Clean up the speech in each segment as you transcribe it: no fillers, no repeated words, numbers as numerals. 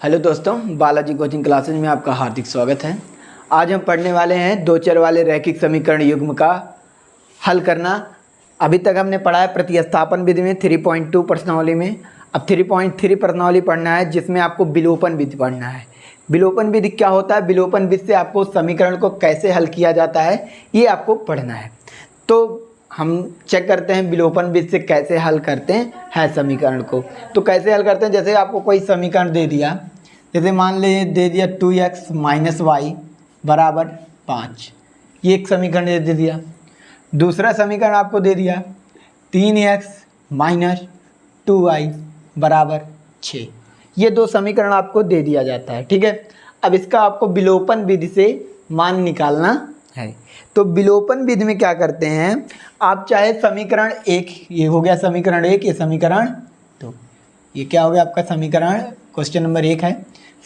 Hello दोस्तों, Balaji coaching classes में आपका हार्दिक स्वागत है। आज हम पढ़ने वाले हैं दो चर वाले रैखिक समीकरण युग्म का हल करना। अभी तक हमने पढ़ा है प्रतिस्थापन विधि में 3.2 प्रश्नावली में। अब 3.3 प्रश्नावली पढ़ना है जिसमें आपको विलोपन विधि पढ़ना है। विलोपन विधि क्या होता है, विलोपन विधि से आपको समीकरण को कैसे हल किया जाता है ये आपको पढ़ना है। तो हम चेक करते हैं विलोपन विधि से कैसे हल करते हैं समीकरण को। तो कैसे हल करते हैं, जैसे आपको कोई समीकरण दे दिया, जैसे मान लीजिए दे दिया 2x माइनस वाई बराबर 5, ये एक समीकरण दे दिया। दूसरा समीकरण आपको दे दिया 3x माइनस 2y बराबर 6, ये दो समीकरण आपको दे दिया जाता है। ठीक है, अब इसका आपको विलोपन विधि से मान निकालना है। तो विलोपन विधि में क्या करते हैं, आप चाहे समीकरण एक, ये हो गया समीकरण एक, ये समीकरण दो, ये क्या हो गया आपका समीकरण, क्वेश्चन नंबर 1 है,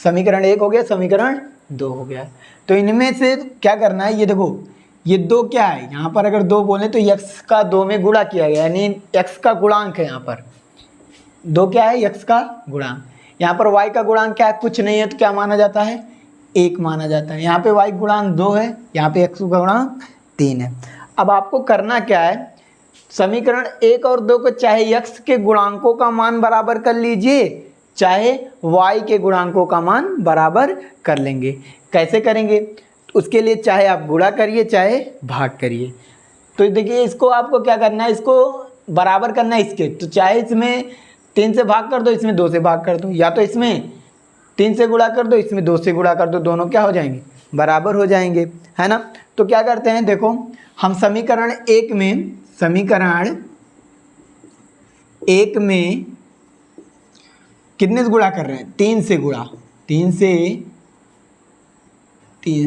समीकरण 1 हो गया, समीकरण 2 हो गया। तो इनमें से क्या करना है, ये देखो ये दो क्या है, यहाँ पर अगर 2 बोले तो x का 2 में गुणा किया गया, यानी x का गुणांक है। यहाँ पर 2 क्या है, x का गुणांक। यहाँ पर y का गुणांक क्या है, कुछ नहीं है, तो क्या माना जाता है, 1 माना जाता है। यहाँ पे y गुणांक 2 है, यहाँ पे x का गुणांक 3 है। अब आपको करना क्या है, समीकरण 1 और 2 को चाहे x के गुणांकों का मान बराबर कर लीजिए, चाहे y के गुणांकों का मान बराबर कर लेंगे। कैसे करेंगे, उसके लिए चाहे आप गुणा करिए चाहे भाग करिए। तो देखिए इसको आपको क्या करना है, इसको बराबर करना है इसके, तो चाहे इसमें 3 से भाग कर दो, इसमें 2 से भाग कर दो, या तो इसमें 3 से गुणा कर दो, इसमें 2 से गुणा कर दो, दोनों क्या हो जाएंगे, बराबर हो जाएंगे, है ना। तो क्या करते हैं, देखो हम समीकरण 1 में कितने से गुणा कर रहे हैं, 3 से गुणा, 3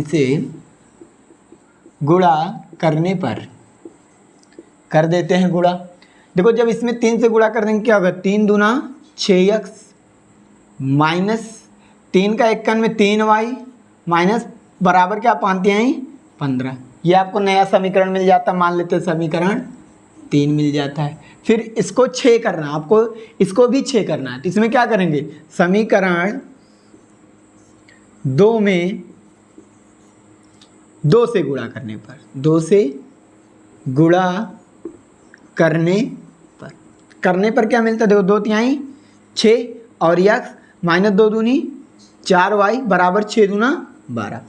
से गुणा करने पर कर देते हैं गुणा। देखो जब इसमें 3 से गुणा कर देंगे क्या होगा, 3 दूना 6x माइनस 3 का 1 में 3y माइनस बराबर क्या पाते हैं 15, ये आपको नया समीकरण मिल जाता है। मान लेते हैं समीकरण 3 मिल जाता है। फिर इसको 6 करना है आपको, इसको भी 6 करना है। तो इसमें क्या करेंगे, समीकरण 2 में 2 से गुणा करने पर, 2 से गुणा करने पर क्या मिलता है, देखो 2 तिहाई 6 और x माइनस 2 दूनी 4y बराबर 6 दूना 12,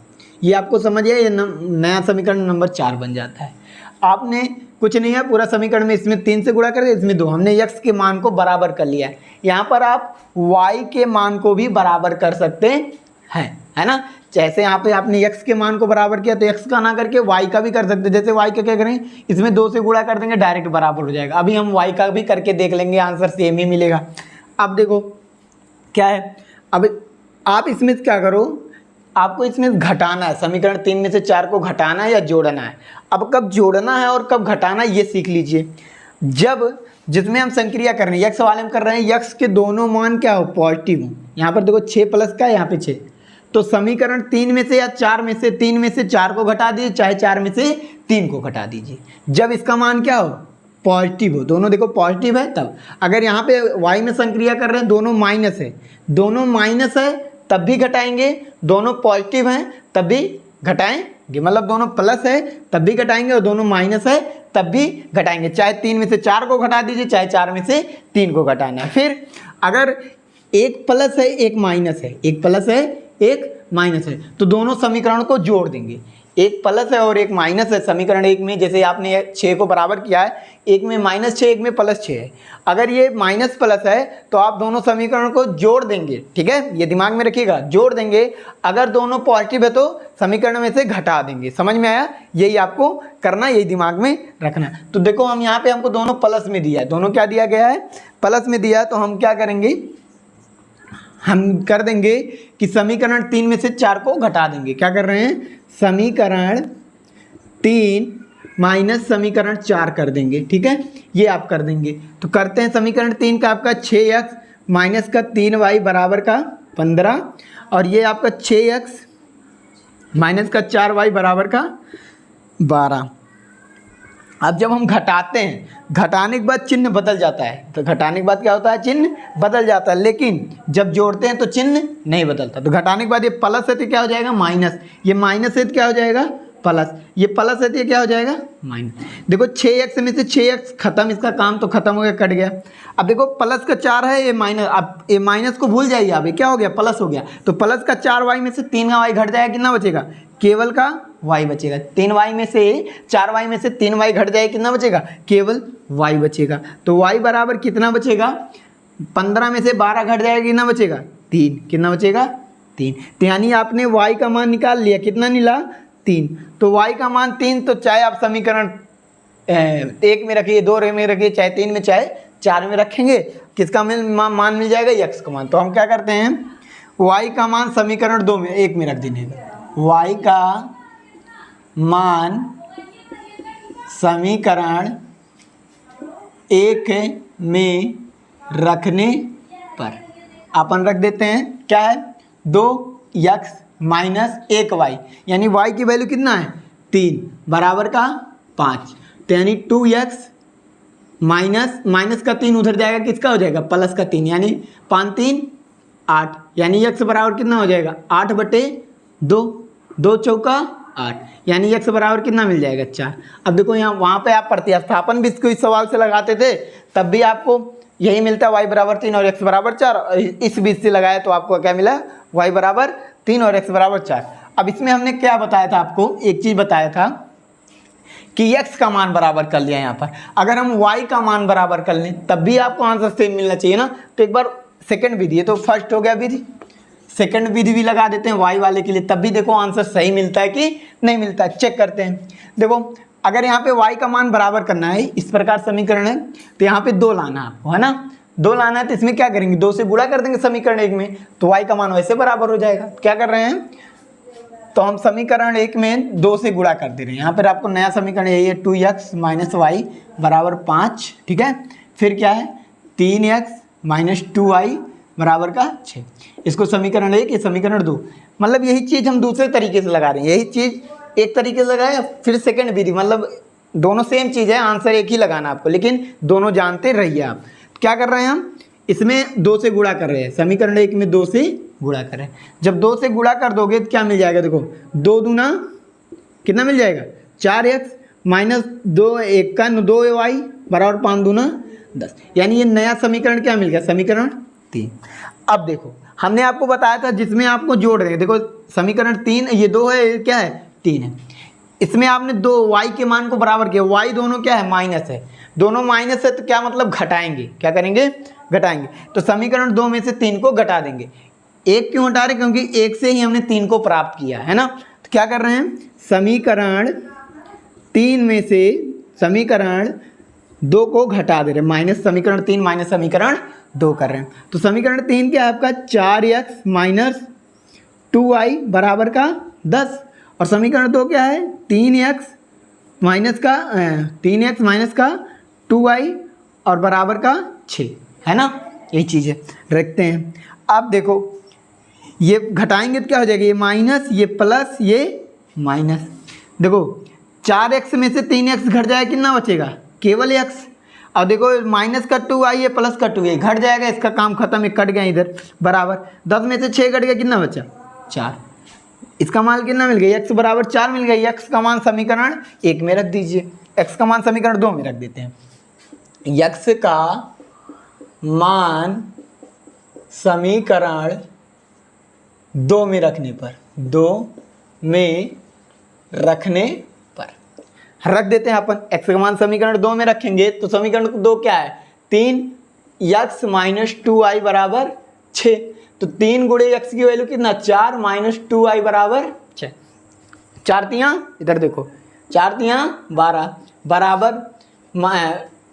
ये आपको समझ गया, ये नया समीकरण नंबर 4 बन जाता है। आपने कुछ नहीं है, पूरा समीकरण में इसमें 3 से गुणा कर दिया, इसमें 2, हमने x के मान को बराबर कर लिया है। यहाँ पर आप y के मान को भी बराबर कर सकते हैं, है ना। जैसे यहाँ पे आपने x के मान को बराबर किया तो x का ना करके y का भी कर सकते हैं। जैसे y का क्या करें, इसमें 2 से गुणा कर देंगे, डायरेक्ट बराबर हो जाएगा। अभी हम y का भी करके देख लेंगे, आंसर सेम ही मिलेगा। अब देखो क्या है, अब आप इसमें क्या करो, आपको इसमें घटाना है, समीकरण 3 में से 4 को घटाना है या जोड़ना है। अब कब जोड़ना है और कब घटाना है ये सीख लीजिए। जब जिसमें हम संक्रिया कर रहे हैं, x वाले में कर रहे हैं, x के दोनों मान क्या हो, पॉजिटिव हो। यहाँ पर देखो 6 प्लस का है, यहाँ पे 6, तो समीकरण 3 में से या 4 में से 3 में से 4 को घटा दीजिए, चाहे 4 में से 3 को घटा दीजिए। जब इसका मान क्या हो, पॉजिटिव हो, दोनों देखो पॉजिटिव है तब। अगर यहाँ पे y में संक्रिया कर रहे हैं, दोनों माइनस है, दोनों माइनस है तब भी घटाएंगे, दोनों पॉजिटिव हैं तब भी घटाएंगे, मतलब दोनों प्लस है तब भी घटाएंगे और दोनों माइनस है तब भी घटाएंगे। चाहे 3 में से 4 को घटा दीजिए, चाहे 4 में से 3 को घटाना है। फिर अगर एक प्लस है एक माइनस है, एक प्लस है एक माइनस है, तो दोनों समीकरण को जोड़ देंगे। एक प्लस है और एक माइनस है समीकरण 1 में, जैसे आपने 6 को बराबर किया है, एक में -6 एक में +6 है। अगर ये माइनस प्लस है तो आप दोनों समीकरण को जोड़ देंगे, ठीक है, ये दिमाग में रखिएगा, जोड़ देंगे। अगर दोनों पॉजिटिव है तो समीकरण में से घटा देंगे। समझ में आया, यही आपको करना, यही दिमाग में रखना है। तो देखो हम यहाँ पे, हमको दोनों प्लस में दिया है, दोनों क्या दिया गया है, प्लस में दिया, तो हम क्या करेंगे, हम कर देंगे कि समीकरण 3 में से 4 को घटा देंगे। क्या कर रहे हैं, समीकरण 3 माइनस समीकरण 4 कर देंगे, ठीक है, ये आप कर देंगे। तो करते हैं, समीकरण 3 का आपका 6x माइनस का 3y बराबर का 15, और ये आपका 6x माइनस का 4y बराबर का 12। अब जब हम घटाते हैं, घटाने के बाद चिन्ह बदल जाता है, तो घटाने के बाद क्या होता है, चिन्ह बदल जाता है, लेकिन जब जोड़ते हैं तो चिन्ह नहीं बदलता। तो घटाने के बाद ये प्लस है तो क्या हो जाएगा माइनस, ये माइनस है तो क्या हो जाएगा प्लस, ये प्लस है तो ये क्या हो जाएगा माइनस। देखो 6x में से 6x खत्म, इसका काम तो खत्म हो गया, कट गया। अब देखो प्लस का 4 है, ये माइनस, अब ये माइनस को भूल जाइए, अब ये क्या हो गया प्लस हो गया। तो प्लस का 4y में से 3 का y घट जाएगा, कितना बचेगा, केवल का y बचेगा। 3y में से 4y में से 3y घट जाएगा, कितना बचेगा, केवल y बचेगा। तो y बराबर कितना बचेगा, 15 में से 12 घट जाएगा, कितना बचेगा 3, कितना बचेगा 3। तो यानी आपने y का मान निकाल लिया, कितना निकला 3। तो y का मान 3, तो चाहे आप समीकरण 1 में रखिए, 2 में रखिए, चाहे 3 में चाहे 4 में रखेंगे, किसका मान मिल जाएगा, x का मान। तो हम क्या करते हैं, y का मान समीकरण 2 में 1 में रख देने का, y का मान समीकरण 1 में रखने पर अपन रख देते हैं, क्या है 2x माइनस 1y, यानी y की वैल्यू कितना है 3 बराबर का 5। तो यानी 2x माइनस का 3 उधर जाएगा, किसका हो जाएगा प्लस का 3, यानी 5 3 8, यानी x बराबर कितना हो जाएगा 8/2, 2 चौका 8, यानी x बराबर कितना मिल जाएगा 4। अब देखो यहाँ वहाँ पे आप प्रतिस्थापन भी इसको इस सवाल से लगाते थे, तब भी आपको यही मिलता है y बराबर 3 और x बराबर 4। इस बीच से लगाया तो आपको क्या मिला, y बराबर 3 और x बराबर 4। अब इसमें हमने क्या बताया था आपको, एक चीज़ बताया था कि x का मान बराबर कर लिया यहाँ पर। अगर हम y का मान बराबर कर लें तब भी आपको आंसर सेम मिलना चाहिए ना। तो एक बार सेकंड विधि है, तो फर्स्ट हो गया विधि, सेकंड विधि भी लगा देते हैं y वाले के लिए, तब भी देखो आंसर सही मिलता है कि नहीं मिलता है, चेक करते हैं। देखो अगर यहाँ पे y का मान बराबर करना है, इस प्रकार समीकरण है, तो यहाँ पे 2 लाना है आपको, है ना, 2 लाना है। तो इसमें क्या करेंगे, 2 से गुणा कर देंगे समीकरण 1 में, तो y का मान वैसे बराबर हो जाएगा। क्या कर रहे हैं, तो हम समीकरण 1 में 2 से गुणा कर दे रहे हैं। यहाँ पर आपको नया समीकरण यही है, 2x माइनस y बराबर 5, ठीक है। फिर क्या है 3x माइनस 2y बराबर का 6, इसको समीकरण 1, ये समीकरण 2। मतलब यही चीज़ हम दूसरे तरीके से लगा रहे हैं, यही चीज़ एक तरीके से लगाए, फिर सेकंड विधि, मतलब दोनों सेम चीज़ है, आंसर एक ही लगाना आपको, लेकिन दोनों जानते रहिए आप। क्या कर रहे हैं हम, इसमें 2 से गुणा कर रहे हैं, समीकरण 1 में 2 से गुणा कर रहे हैं। जब 2 से गुणा कर दोगे तो क्या मिल जाएगा, देखो 2 दूना कितना मिल जाएगा 4x माइनस 2 1 का 2y बराबर 5 दूना 10, यानी ये नया समीकरण क्या मिल गया, समीकरण 3। अब देखो हमने आपको बताया था जिसमें आपको जोड़ रहे हैं, देखो समीकरण 3, ये 2 है, ये क्या है 3 है, इसमें आपने 2 y के मान को बराबर किया, y दोनों क्या है माइनस है, दोनों माइनस है, तो क्या मतलब घटाएंगे, क्या करेंगे घटाएंगे। तो समीकरण 2 में से 3 को घटा देंगे। 1 क्यों हटा रहे, क्योंकि 1 से ही हमने 3 को प्राप्त किया है ना। तो क्या कर रहे हैं, समीकरण 3 में से समीकरण 2 को घटा दे रहे हैं, माइनस समीकरण 3 माइनस समीकरण 2 कर रहे हैं। तो समीकरण 3 क्या है आपका 4x माइनस 2y बराबर का 10, और समीकरण 2 क्या है 3x माइनस का 2y और बराबर का 6, है ना, यही चीज़ है, रखते हैं। अब देखो ये घटाएंगे तो क्या हो जाएगा, ये माइनस, ये प्लस, ये माइनस। देखो 4x में से 3x घट जाएगा, कितना बचेगा केवल x। अब देखो माइनस का 2y है, प्लस का 2y घट जाएगा, इसका काम खत्म है, कट गया इधर, बराबर 10 में से 6 घट गया, कितना बचा 4, इसका मान कितना मिल गया, x बराबर 4 मिल गया। x का मान समीकरण 1 में रख दीजिए, x का मान समीकरण 2 में रख देते हैं। x का मान समीकरण 2 में रखने पर, 2 में रखने पर रख देते हैं अपन। x का मान समीकरण 2 में रखेंगे तो समीकरण 2 क्या है 3x माइनस 2y बराबर 6, तो 3 गुणे x की वैल्यू कितना 4 माइनस 2y बराबर 6, 4 तियाँ इधर देखो, 4 तियाँ 12 बराबर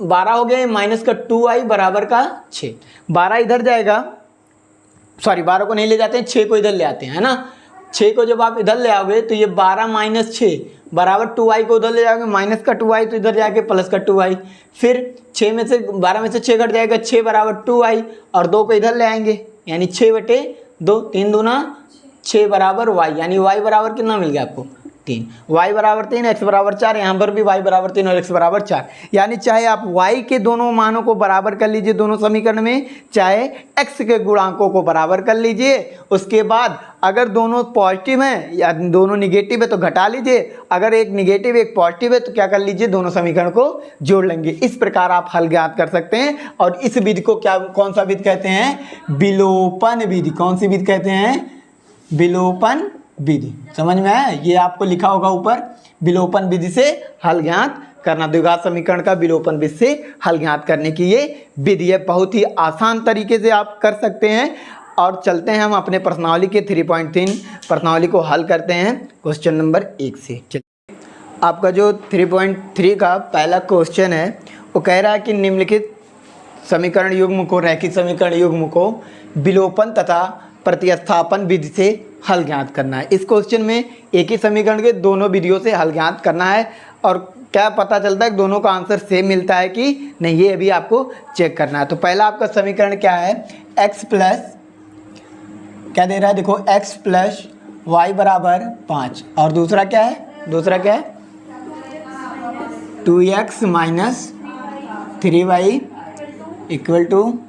12 हो गए, माइनस का 2y बराबर का 6, 12 इधर जाएगा, सॉरी 12 को नहीं ले जाते हैं, 6 को इधर ले आते हैं, है ना। 6 को जब आप इधर ले आओगे तो ये 12 माइनस 6 बराबर 2y को उधर ले जाओगे, माइनस का 2y तो इधर जाके प्लस का 2y, फिर 6 में से 12 में से 6 घट जाएगा, 6 बराबर 2y और 2 को इधर ले आएंगे, यानी 6/2, 3 दूना 6 बराबर y, यानी y बराबर कितना मिल गया आपको 3, y बराबर 3, x बराबर 4, यहाँ पर भी y बराबर 3 और x बराबर 4। यानी चाहे आप y के दोनों मानों को बराबर कर लीजिए दोनों समीकरण में, चाहे x के गुणांकों को बराबर कर लीजिए। उसके बाद अगर दोनों पॉजिटिव हैं या दोनों निगेटिव है तो घटा लीजिए, अगर एक निगेटिव एक पॉजिटिव है तो क्या कर लीजिए, दोनों समीकरण को जोड़ लेंगे। इस प्रकार आप हल ज्ञात कर सकते हैं। और इस विधि को क्या, कौन सा विधि कहते हैं, विलोपन विधि। कौन सी विधि कहते हैं, विलोपन विधि। समझ में आया, ये आपको लिखा होगा ऊपर, विलोपन विधि से हल ज्ञात करना, द्विघात समीकरण का विलोपन विधि से हल ज्ञात करने की ये विधि है। बहुत ही आसान तरीके से आप कर सकते हैं। और चलते हैं हम अपने प्रश्नावली के 3.3 प्रश्नावली को हल करते हैं क्वेश्चन नंबर 1 से। आपका जो 3.3 का पहला क्वेश्चन है वो कह रहा है कि निम्नलिखित समीकरण युग्म को, रैखिक समीकरण युग्म को विलोपन तथा प्रतिस्थापन विधि से हल ज्ञात करना है। इस क्वेश्चन में एक ही समीकरण के दोनों विधियों से हल ज्ञात करना है। और क्या पता चलता है कि दोनों का आंसर सेम मिलता है कि नहीं, ये अभी आपको चेक करना है। तो पहला आपका समीकरण क्या है, x प्लस क्या दे रहा है, देखो x प्लस वाई बराबर 5, और दूसरा क्या है, दूसरा क्या है 2x minus 3y equal to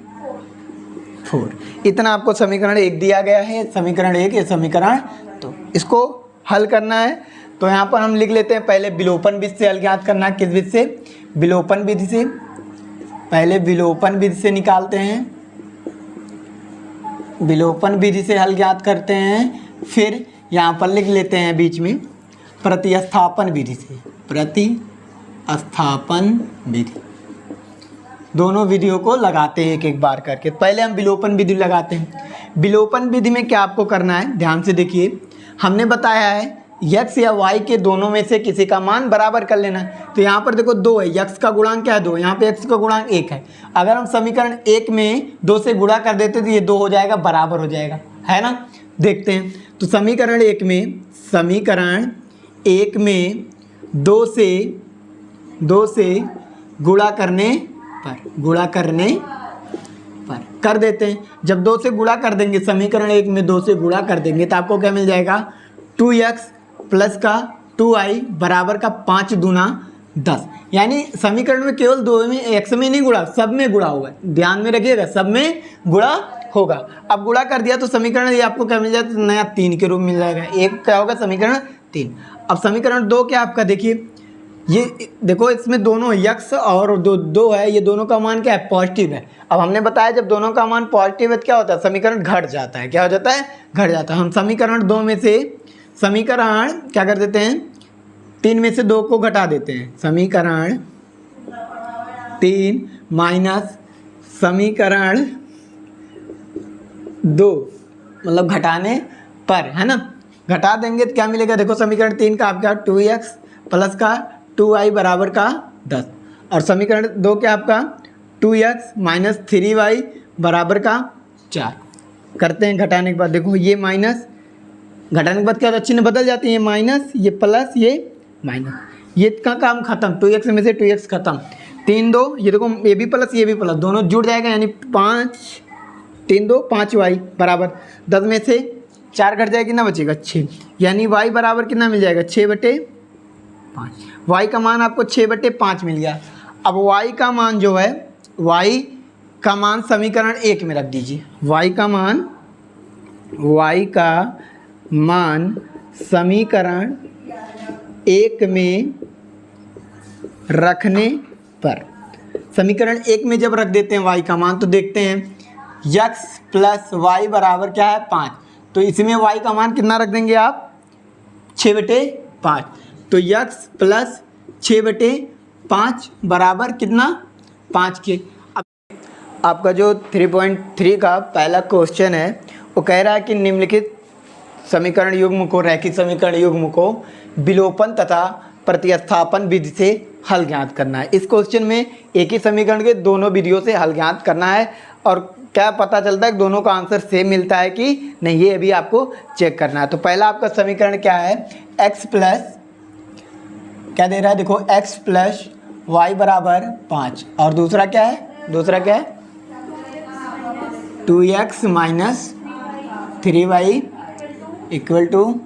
4। इतना आपको समीकरण 1 दिया गया है, समीकरण 1 ये समीकरण, तो इसको हल करना है। तो यहाँ पर हम लिख लेते हैं, पहले विलोपन विधि से हल ज्ञात करना है। किस विधि से, विलोपन विधि से। पहले विलोपन विधि से निकालते हैं, विलोपन विधि से हल ज्ञात करते हैं। फिर यहाँ पर लिख लेते हैं बीच में प्रतिस्थापन विधि से, प्रतिस्थापन विधि। दोनों विधियों को लगाते हैं एक एक बार करके। पहले हम विलोपन विधि लगाते हैं। विलोपन विधि में क्या आपको करना है, ध्यान से देखिए, हमने बताया है x या y के दोनों में से किसी का मान बराबर कर लेना है। तो यहाँ पर देखो 2 है, x का गुणांक क्या है 2, यहाँ पे x का गुणांक 1 है। अगर हम समीकरण 1 में 2 से गुणा कर देते तो ये 2 हो जाएगा, बराबर हो जाएगा, है ना। देखते हैं, तो समीकरण 1 में 2 से गुणा करने पर कर देते हैं। जब 2 से गुणा कर देंगे, समीकरण 1 में 2 से गुणा कर देंगे तो आपको क्या मिल जाएगा, 2x प्लस का 2y बराबर का 5 दूना 10। यानी समीकरण में केवल 2 में x में नहीं गुणा, सब में गुणा होगा, ध्यान में रखिएगा, सब में गुणा होगा। अब गुणा कर दिया तो समीकरण ये आपको क्या मिल जाएगा, तो नया 3 के रूप मिल जाएगा। एक क्या होगा, समीकरण 3। अब समीकरण 2 क्या आपका, देखिए ये देखो, इसमें दोनों x और 2 है, ये दोनों का मान क्या है, पॉजिटिव है। अब हमने बताया जब दोनों का मान पॉजिटिव है तो क्या होता है, समीकरण घट जाता है। क्या हो जाता है, घट जाता है। हम समीकरण 2 में से समीकरण क्या कर देते हैं, 3 में से 2 को घटा देते हैं। समीकरण 3 माइनस समीकरण 2, मतलब घटाने पर, है ना। घटा देंगे तो क्या मिलेगा, देखो समीकरण 3 का आपका 2x प्लस का 2y बराबर का 10, और समीकरण 2 क्या आपका 2x माइनस 3y बराबर का 4। करते हैं घटाने के बाद, देखो ये माइनस, घटाने के बाद क्या होता है, चिन्ह बदल जाती है, माइनस, ये प्लस, ये माइनस, ये का काम खत्म, 2x में से 2x खत्म, 3 2, ये देखो ये भी प्लस ये भी प्लस, दोनों जुड़ जाएगा, यानी 5 3 2 5y बराबर 10 में से 4 घट जाएगा, कितना बचेगा 6, यानी y बराबर कितना मिल जाएगा 6/5। y का मान आपको 6/5 मिल गया। अब y का मान जो है, y का मान समीकरण 1 में रख दीजिए। y का मान समीकरण 1 में रखने पर, समीकरण 1 में जब रख देते हैं y का मान, तो देखते हैं x प्लस वाई बराबर क्या है 5, तो इसमें y का मान कितना रख देंगे आप 6/5, तो x प्लस 6/5 बराबर कितना 5 के। अब आपका जो 3.3 का पहला क्वेश्चन है वो कह रहा है कि निम्नलिखित समीकरण युग्म को, रैखिक समीकरण युग्म को विलोपन तथा प्रतिस्थापन विधि से हल ज्ञात करना है। इस क्वेश्चन में एक ही समीकरण के दोनों विधियों से हल ज्ञात करना है। और क्या पता चलता है कि दोनों का आंसर सेम मिलता है कि नहीं, ये अभी आपको चेक करना है। तो पहला आपका समीकरण क्या है, x प्लस क्या दे रहा है, देखो x प्लस वाई बराबर 5, और दूसरा क्या है, दूसरा क्या है 2x minus 3y equal to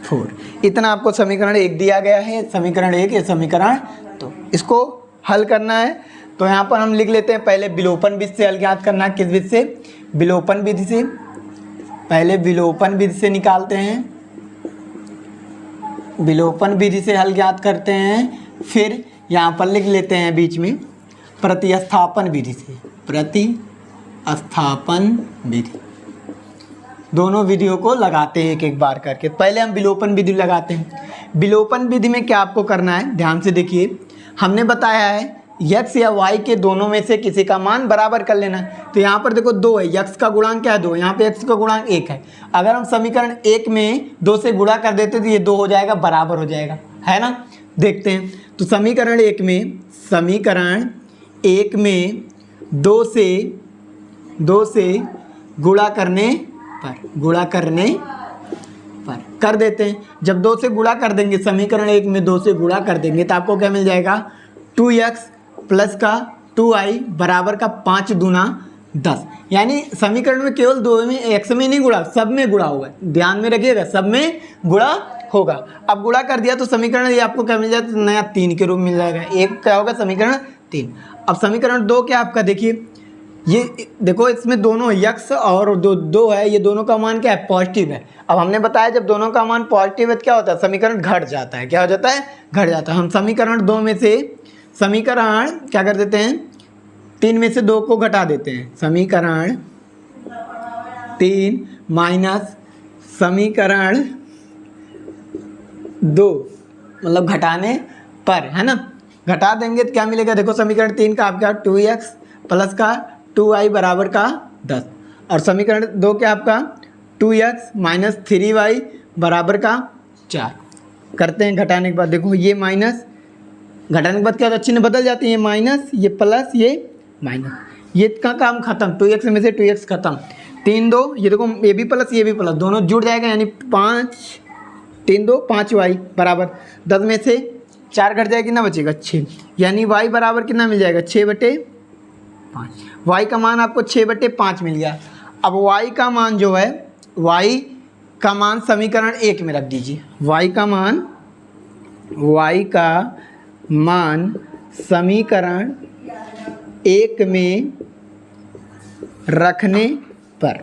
4। इतना आपको समीकरण 1 दिया गया है, समीकरण 1 ये समीकरण 2। इसको हल करना है तो यहाँ पर हम लिख लेते हैं, पहले विलोपन विधि से हल ज्ञात करना है। किस विधि से? विलोपन विधि से। पहले विलोपन विधि से निकालते हैं, विलोपन विधि से हल ज्ञात करते हैं। फिर यहाँ पर लिख लेते हैं बीच में प्रतिस्थापन विधि से, प्रतिस्थापन विधि। दोनों विधियों को लगाते हैं एक एक बार करके। पहले हम विलोपन विधि लगाते हैं। विलोपन विधि में क्या आपको करना है, ध्यान से देखिए। हमने बताया है x या y के दोनों में से किसी का मान बराबर कर लेना है। तो यहाँ पर देखो 2 है, x का गुणांक क्या है 2, यहाँ पे x का गुणांक 1 है। अगर हम समीकरण 1 में 2 से गुणा कर देते तो ये 2 हो जाएगा, बराबर हो जाएगा, है ना। देखते हैं तो समीकरण 1 में 2 से गुणा करने पर कर देते हैं। जब 2 से गुणा कर देंगे, समीकरण 1 में 2 से गुणा कर देंगे तो आपको क्या मिल जाएगा, 2x प्लस का 2i बराबर का 5 दूना 10। यानी समीकरण में केवल 2 में x में नहीं गुणा, सब में गुणा होगा, ध्यान में रखिएगा, सब में गुणा होगा। अब गुणा कर दिया तो समीकरण ये आपको क्या मिल जाएगा, तो नया 3 के रूप मिल जाएगा। एक क्या होगा, समीकरण 3। अब समीकरण 2 क्या आपका, देखिए ये देखो इसमें दोनों x और 2 है, ये दोनों का मान क्या है, पॉजिटिव है। अब हमने बताया जब दोनों का मान पॉजिटिव है तो क्या होता है, समीकरण घट जाता है। क्या हो जाता है, घट जाता है। हम समीकरण 2 में से समीकरण क्या कर देते हैं, 3 में से 2 को घटा देते हैं। समीकरण 3 माइनस समीकरण 2, मतलब घटाने पर, है ना। घटा देंगे तो क्या मिलेगा, देखो समीकरण 3 का आपका 2x प्लस का 2i बराबर का 10, और समीकरण 2 क्या आपका 2x माइनस 3y बराबर का 4। करते हैं घटाने के बाद, देखो ये माइनस, घटाने के बाद क्या होता है, चिन्ह बदल जाती है, माइनस, ये प्लस, ये माइनस, ये का काम खत्म, 2x में से 2x खत्म, 3 2, ये देखो ये भी प्लस ये भी प्लस, दोनों जुड़ जाएगा, यानी 5 3 2 5y बराबर 10 में से 4 घट जाएगा, कितना बचेगा 6, यानी y बराबर कितना मिल जाएगा 6/5। y का मान आपको 6/5 मिल गया। अब y का मान जो है, y का मान समीकरण 1 में रख दीजिए। y का मान समीकरण 1 में रखने पर,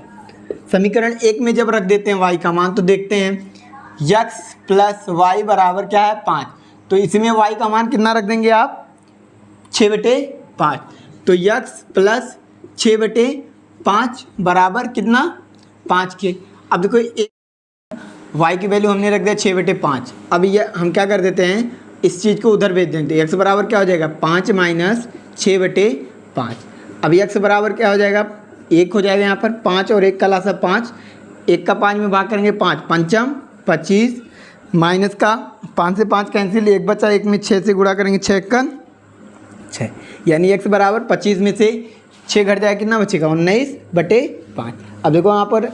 समीकरण 1 में जब रख देते हैं y का मान, तो देखते हैं x प्लस वाई बराबर क्या है 5। तो इसमें y का मान कितना रख देंगे आप, 6/5। तो x प्लस 6/5 बराबर कितना, 5 के। अब देखो y की वैल्यू हमने रख दिया 6/5। अब ये हम क्या कर देते हैं, इस चीज़ को उधर भेज देंगे। x बराबर क्या हो जाएगा 5 माइनस 6/5। अब x बराबर क्या हो जाएगा, 1 हो जाएगा यहाँ पर, 5 और 1 का लासा 5, 1 का 5 में भाग करेंगे 5 पंचम 25, माइनस का 5 से 5 कैंसिल, 1 बचा, 1 में 6 से गुणा करेंगे 6 का 6, यानी x बराबर 25 में से 6 घट जाएगा, कितना बचेगा 19/5। अब देखो यहाँ पर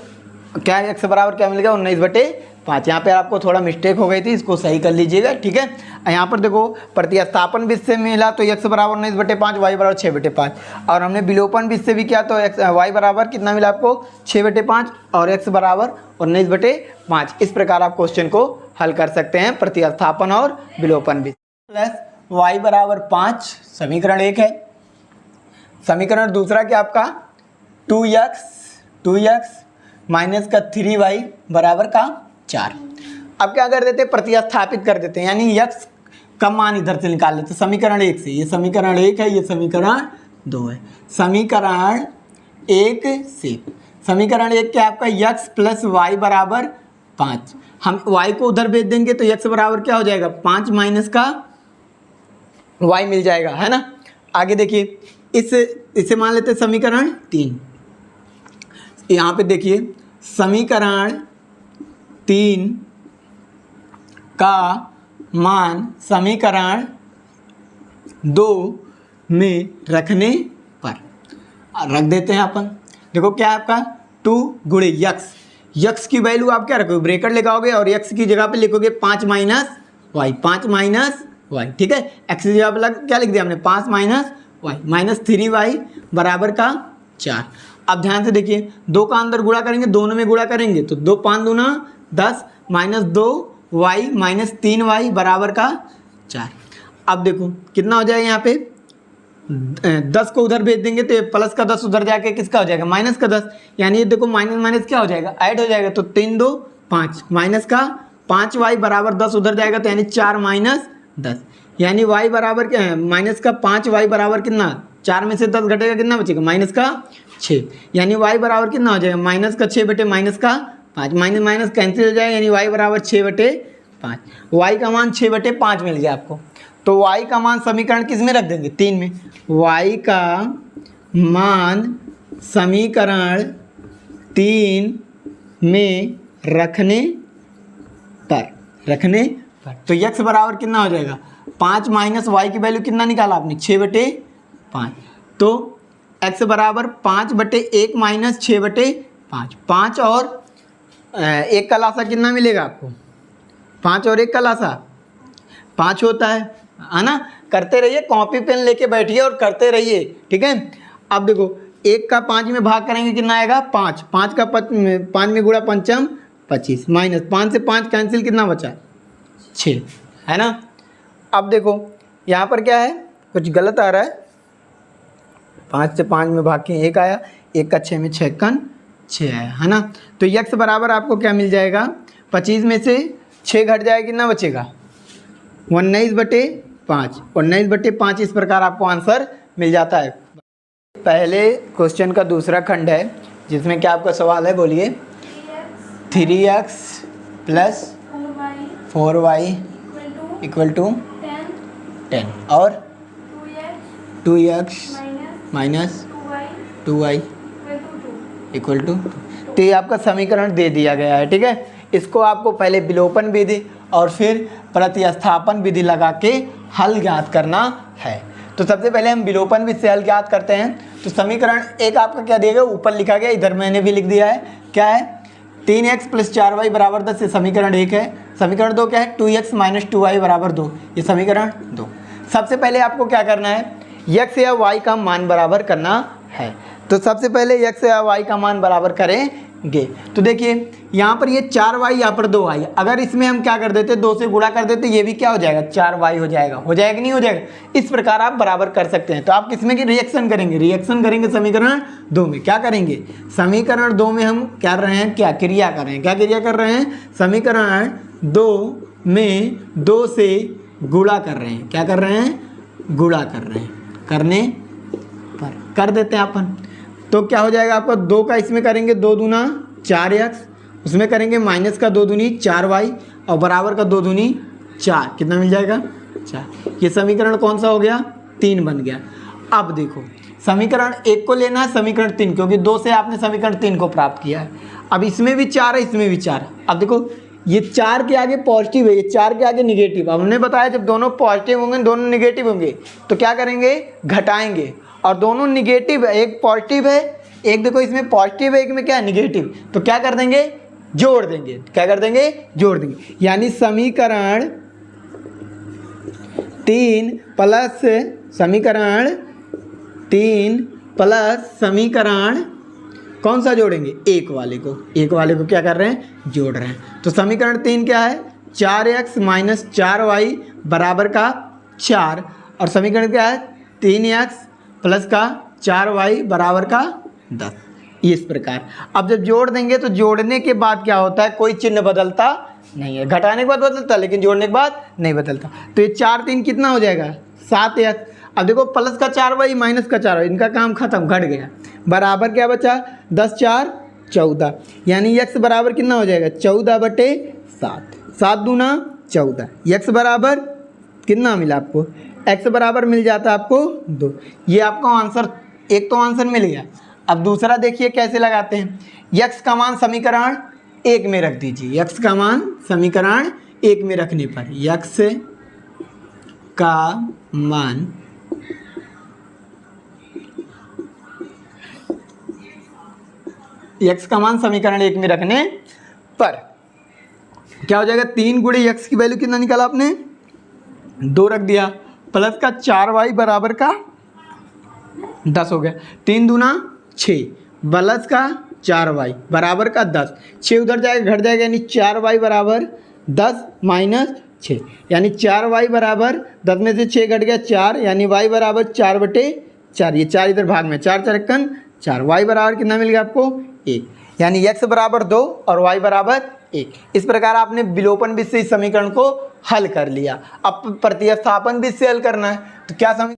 क्या है, x बराबर क्या मिलेगा 19/5। यहाँ पे आपको थोड़ा मिस्टेक हो गई थी, इसको सही कर लीजिएगा, ठीक है। यहाँ पर देखो प्रतिस्थापन विधि से मिला तो x बराबर 19/5, y बराबर 6/5, और हमने विलोपन विधि से भी किया तो y बराबर कितना मिला आपको 6/5 और x बराबर 19/5। इस प्रकार आप क्वेश्चन को हल कर सकते हैं प्रतिस्थापन और विलोपन विधि। प्लस y बराबर 5 समीकरण 1 है। समीकरण दूसरा क्या आपका 2x माइनस का 3y बराबर का 4। अब क्या कर देते हैं, प्रतिस्थापित कर देते हैं, यानी x का मान इधर से निकाल लेते हैं समीकरण 1 से। ये समीकरण 1 है, ये समीकरण 2 है। समीकरण 1 से समीकरण 1 क्या आपका x प्लस वाई बराबर 5। हम y को उधर भेज देंगे तो x बराबर क्या हो जाएगा 5 माइनस का y मिल जाएगा, है ना। आगे देखिए इसे मान लेते हैं समीकरण 3। यहाँ पे देखिए समीकरण 3 का मान समीकरण 2 में रखने पर रख देते हैं अपन। देखो क्या है आपका 2 गुणे यक्स की वैल्यू आप क्या रखोगे, ब्रैकेट लगाओगे और x की जगह पे लिखोगे 5 माइनस वाई, 5 माइनस वाई, ठीक है। x की जगह पे क्या लिख दिया हमने 5 माइनस वाई माइनस 3y बराबर का 4। अब ध्यान से देखिए 2 का अंदर गुणा करेंगे, दोनों में गुणा करेंगे तो 2 5 दूना 10 माइनस 2 वाई माइनस 3y बराबर का 4। अब देखो कितना हो जाएगा यहाँ पे 10 को उधर भेज देंगे तो ये प्लस का 10 उधर जाके किसका हो जाएगा माइनस का 10, यानी ये देखो माइनस माइनस क्या हो जाएगा ऐड हो जाएगा, तो 3 2 5 माइनस का 5y बराबर 10 उधर जाएगा तो यानी 4 माइनस 10, यानी y बराबर क्या है माइनस का 5y बराबर कितना 4 में से 10 घटेगा कितना बचेगा माइनस का 6, यानी y बराबर कितना हो जाएगा माइनस का 6 बटे माइनस का 5, माइनस माइनस कैंसिल हो जाएगा यानी y बराबर 6 बटे 5, y का मान 6 बटे 5 मिल गया आपको। तो y का मान समीकरण किस में रख देंगे 3 में, y का मान समीकरण 3 में रखने पर तो x बराबर कितना हो जाएगा 5 माइनस वाई की वैल्यू कितना निकाला आपने 6 बटे 5, तो x बराबर 5 बटे 1 माइनस 6 बटे 5, 5 और 1 का लासा कितना मिलेगा आपको 5 और 1 का लासा 5 होता है ना। करते रहिए, कॉपी पेन लेके बैठिए और करते रहिए, ठीक है। अब देखो 1 का 5 में भाग करेंगे कितना आएगा 5, 5 का 5 में गुणा पंचम 25 माइनस 5 से 5 कैंसिल कितना बचा 6, है ना। अब देखो यहाँ पर क्या है कुछ गलत आ रहा है, 5 से 5 में भाग के 1 आया, 1 का 6 में 6 कन 6 आया, है ना। तो x बराबर आपको क्या मिल जाएगा 25 में से 6 घट जाएगा कितना बचेगा 19 बटे 5, 19 बटे 5 इस प्रकार आपको आंसर मिल जाता है। पहले क्वेश्चन का दूसरा खंड है जिसमें क्या आपका सवाल है बोलिए 3x plus 4y equal to 10 और 2x minus 2y equal to, तो ये आपका समीकरण दे दिया गया है, ठीक है। इसको आपको पहले विलोपन विधि और फिर प्रतिस्थापन विधि लगा के हल ज्ञात करना है। तो सबसे पहले हम विलोपन विधि से हल ज्ञात करते हैं। तो समीकरण एक आपका क्या दिया गया ऊपर लिखा गया, इधर मैंने भी लिख दिया है, क्या है 3x प्लस 4y बराबर 10, ये समीकरण 1 है। समीकरण 2 क्या है 2x माइनस 2y बराबर 2, ये समीकरण 2। सबसे पहले आपको क्या करना है x या y का मान बराबर करना है। तो सबसे पहले x या y का मान बराबर करेंगे। तो देखिए यहाँ पर ये 4y यहाँ पर 2y, अगर इसमें हम क्या कर देते 2 से गुणा कर देते ये भी क्या हो जाएगा 4y हो जाएगा कि नहीं हो जाएगा। इस प्रकार आप बराबर कर सकते हैं। तो आप किसमें की रिएक्शन करेंगे समीकरण 2 में। क्या करेंगे समीकरण 2 में हम क्या कर रहे हैं क्या क्रिया कर रहे हैं समीकरण 2 में 2 से गुणा कर रहे हैं, क्या कर रहे हैं गुणा कर रहे हैं, करने पर कर देते हैं अपन। तो क्या हो जाएगा आपका 2 का इसमें करेंगे 2 दूना 4x, उसमें करेंगे माइनस का 2 दूनी 4y और बराबर का 2 दूनी 4, कितना मिल जाएगा 4। ये समीकरण कौन सा हो गया 3 बन गया। अब देखो समीकरण 1 को लेना है समीकरण 3, क्योंकि 2 से आपने समीकरण 3 को प्राप्त किया है। अब इसमें भी 4 है इसमें भी 4। अब देखो ये 4 के आगे पॉजिटिव है, ये 4 के आगे निगेटिव। अब हमने बताया जब दोनों पॉजिटिव होंगे दोनों निगेटिव होंगे तो क्या करेंगे घटाएंगे, और दोनों निगेटिव है, एक पॉजिटिव है एक देखो इसमें पॉजिटिव है एक में क्या है निगेटिव, तो क्या कर देंगे जोड़ देंगे, क्या कर देंगे जोड़ देंगे। यानी समीकरण 3 प्लस समीकरण कौन सा जोड़ेंगे एक वाले को क्या कर रहे हैं जोड़ रहे हैं। तो समीकरण 3 क्या है 4x माइनस 4y बराबर का 4, और समीकरण क्या है 3x प्लस का 4y बराबर का 10, इस प्रकार। अब जब जोड़ देंगे तो जोड़ने के बाद क्या होता है कोई चिन्ह बदलता नहीं है, घटाने के बाद बदलता है लेकिन जोड़ने के बाद नहीं बदलता। तो ये 4 3 कितना हो जाएगा 7x। अब देखो प्लस का 4y माइनस का 4y इनका काम खत्म, घट गया, बराबर क्या बचा 10 4 14, यानी x बराबर कितना हो जाएगा 14 बटे 7, 7 दूना 14, x बराबर कितना मिला आपको x बराबर मिल जाता है आपको 2। ये आपका आंसर, एक तो आंसर मिल गया। अब दूसरा देखिए कैसे लगाते हैं, x का मान समीकरण 1 में रख दीजिए, x का मान समीकरण 1 में रखने पर x का मान समीकरण 1 में रखने पर क्या हो जाएगा 3 गुणे x की वैल्यू कितना निकाला आपने 2 रख दिया, प्लस का 4y बराबर का 10 हो गया, 3 दूना 6 प्लस का 4y बराबर का 10, 6 उधर जाएगा घट जाएगा यानी 4y बराबर 10 माइनस 6, यानी 4y बराबर 10 में से 6 घट गया 4, यानी y बराबर 4/4। ये 4 इधर भाग में, 4 4 4, y बराबर कितना मिल गया आपको 1, यानी x बराबर 2 और y बराबर 1। इस प्रकार आपने विलोपन विधि से इस समीकरण को हल कर लिया। अब प्रतिस्थापन विधि से हल करना है, तो क्या समीकरण